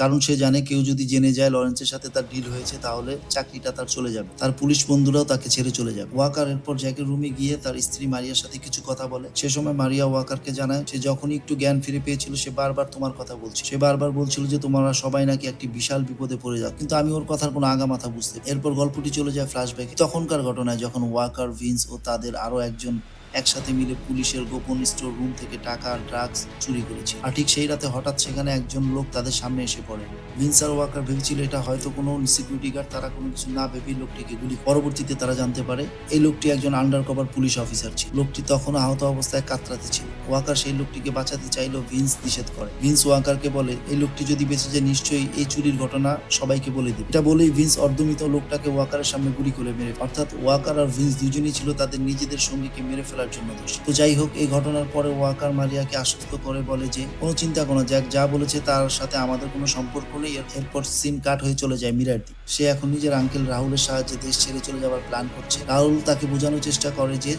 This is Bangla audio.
কারণ সে জানে কেউ যদি জেনে যায় লরেন্সের সাথে তার ডিল হয়েছে তাহলে চাকরিটা তার চলে যাবে, তার পুলিশ বন্ধুরাও তাকে ছেড়ে চলে যাবে। ওয়াকার এরপর জ্যাকের রুমে গিয়ে তার স্ত্রী মারিয়ার সাথে কিছু কথা বলে। সে সময় মারিয়া ওয়াকারকে জানায় সে যখনই একটু জ্ঞান ফিরে পেয়েছিল সে বারবার তোমার কথা বলছিল, সে বারবার বলছিল যে তোমরা সবাই নাকি একটি বিশাল বিপদে পড়ে যাও, কিন্তু আমি ওর কথার কোনো আগা মাথা বুঝতে। এরপর গল্পটি চলে যায় ফ্ল্যাশব্যাকে তখনকার ঘটনায়, যখন ওয়াকার, ভিন্স ও তাদের আরো একজন একসাথে মিলে পুলিশের গোপন স্টোর রুম থেকে টাকা আর ড্রাগস চুরি করেছে। আর ঠিক সেই রাতে হঠাৎ সেখানে একজন লোক তাদের সামনে এসে পড়ে। ভিন্স আর ওয়াকার ভেবেছিল এটা হয়তো কোনো সিকিউরিটি গার্ড, তারা কোনো কিছু না ভেবেই লোকটিকে গুলি। পরবর্তীতে তারা জানতে পারে এই লোকটি একজন আন্ডার কভার পুলিশ অফিসার ছিল। লোকটি তখন আহত অবস্থায় কাতরাতে ছিল। ওয়াকার সেই লোকটিকে বাঁচাতে চাইলেও ভিন্স নিষেধ করে। ভিন্স ওয়াকারকে বলে এই লোকটি যদি বেঁচে যায় নিশ্চয়ই এই চুরির ঘটনা সবাইকে বলে দিবে। এটা বলেই ভিন্স অর্ধমৃত লোকটাকে ওয়াকারের সামনে গুলি করে মেরে, অর্থাৎ ওয়াকার আর ভিন্স দুজনেই ছিল তাদের নিজেদের সঙ্গীকে মেরে ফেলার জন্য দোষী। তো যাই হোক, এই ঘটনার পরে ওয়াকার মারিয়াকে আশ্বস্ত করে বলে যে কোনো চিন্তা করো, জ্যাক যা বলেছে তার সাথে আমাদের কোনো সম্পর্ক নেই। এরপর সিন কাট হয়ে চলে যায় মিরার দিকে। সে এখন নিজের আঙ্কেল রাহুলের সাহায্যে দেশ ছেড়ে চলে যাওয়ার প্ল্যান করছে। রাহুল তাকে বোঝানোর চেষ্টা করে যে